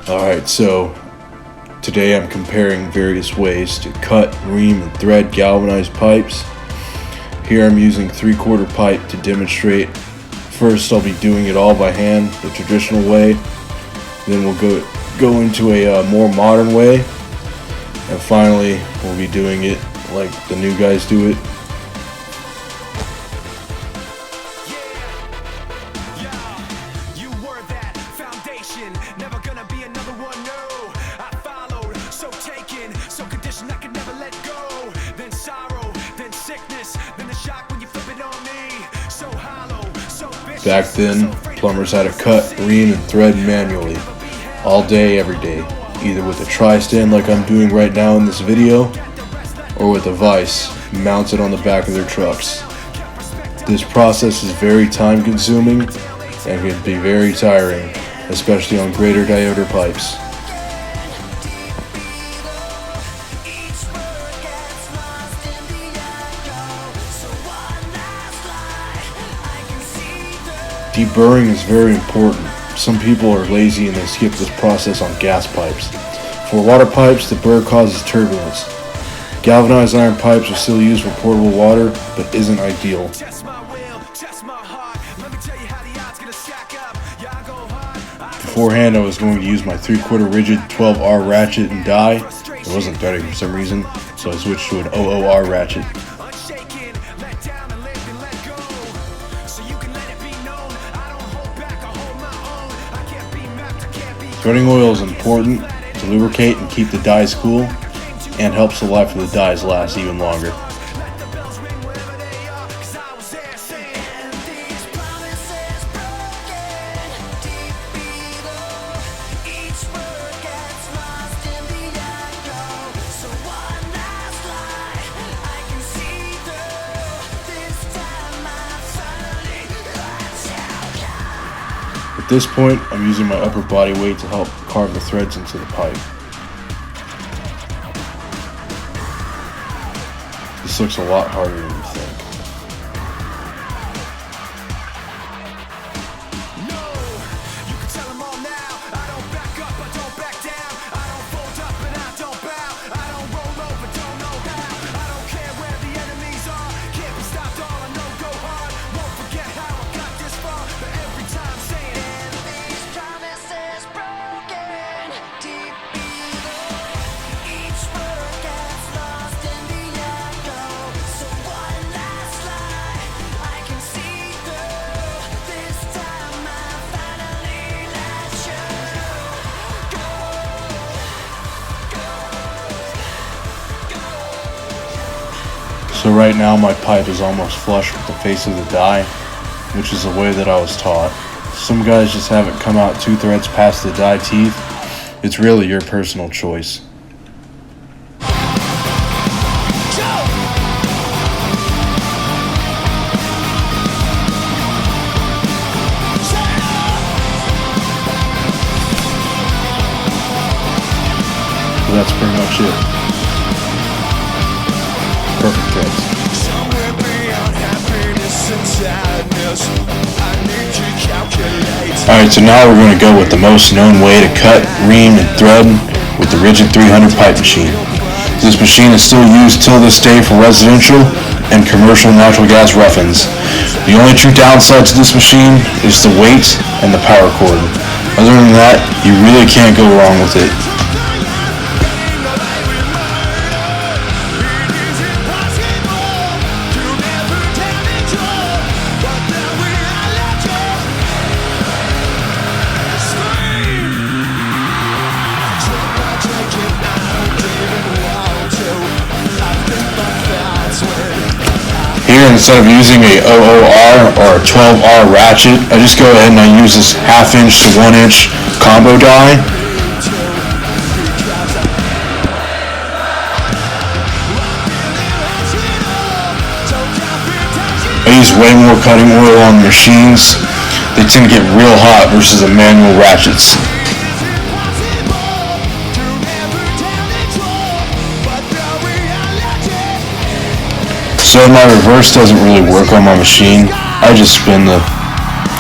Alright, so today I'm comparing various ways to cut, ream, and thread galvanized pipes. Here I'm using 3/4 pipe to demonstrate. First I'll be doing it all by hand, the traditional way. Then we'll go into a more modern way. And finally we'll be doing it like the new guys do it. Back then, plumbers had to cut, ream, and thread manually, all day, every day, either with a tri-stand like I'm doing right now in this video, or with a vise mounted on the back of their trucks. This process is very time-consuming and can be very tiring, especially on greater diameter pipes. Deburring is very important. Some people are lazy and they skip this process on gas pipes. For water pipes, the burr causes turbulence. Galvanized iron pipes are still used for portable water, but isn't ideal. Beforehand, I was going to use my 3/4 Ridgid 12R ratchet and die. It wasn't threading for some reason, so I switched to an OOR ratchet. Threading oil is important to lubricate and keep the dies cool, and helps the life of the dies last even longer. At this point, I'm using my upper body weight to help carve the threads into the pipe. This looks a lot harder than you think. So right now my pipe is almost flush with the face of the die, which is the way that I was taught. Some guys just have it come out 2 threads past the die teeth. It's really your personal choice. So that's pretty much it. Perfect threads. Alright, so now we're going to go with the most known way to cut, ream, and thread with the Ridgid 300 pipe machine. This machine is still used till this day for residential and commercial natural gas rough-ins. The only true downside to this machine is the weight and the power cord. Other than that, you really can't go wrong with it. Here, instead of using a OOR or a 12R ratchet, I just go ahead and I use this 1/2 inch to 1 inch combo die. I use way more cutting oil on machines. They tend to get real hot versus the manual ratchets. So my reverse doesn't really work on my machine. I just spin the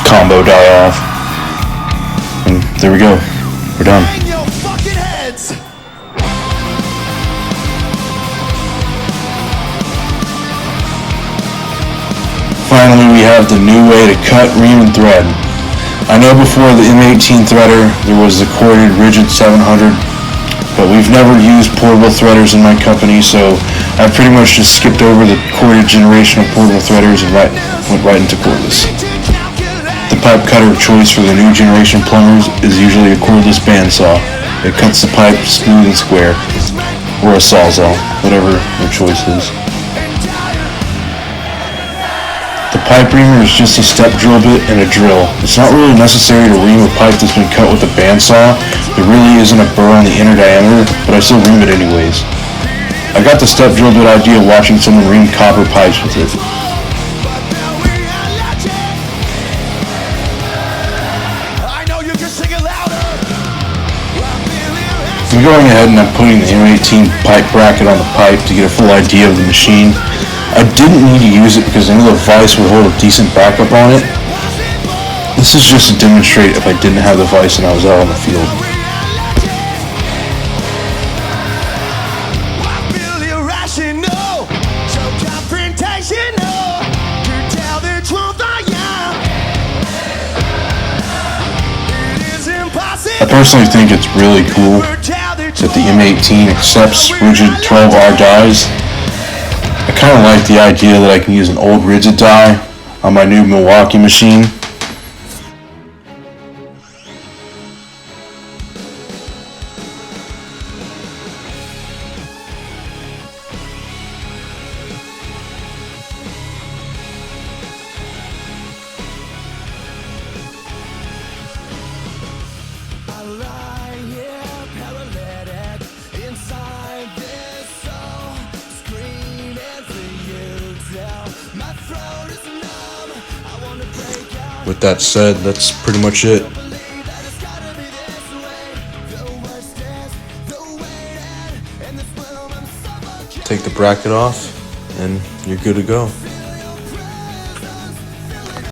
combo die off. And there we go. We're done. finally, we have the new way to cut, ream, and thread. I know before the M18 threader, there was the corded Ridgid 700, but we've never used portable threaders in my company, so I pretty much just skipped over the corded generation of portable threaders and went right into cordless. The pipe cutter of choice for the new generation plumbers is usually a cordless bandsaw. It cuts the pipe smooth and square, or a sawzall, whatever your choice is. The pipe reamer is just a step drill bit and a drill. It's not really necessary to ream a pipe that's been cut with a bandsaw. There really isn't a burr on the inner diameter, but I still ream it anyways. I got the step drill bit idea watching someone ream copper pipes with it. I'm going ahead and I'm putting the M18 pipe bracket on the pipe to get a full idea of the machine. I didn't need to use it because I knew the vise would hold a decent backup on it. This is just to demonstrate if I didn't have the vise and I was out on the field. I personally think it's really cool that the M18 accepts Ridgid 12R dies. I kind of like the idea that I can use an old Ridgid die on my new Milwaukee machine. With that said, that's pretty much it. Take the bracket off and you're good to go.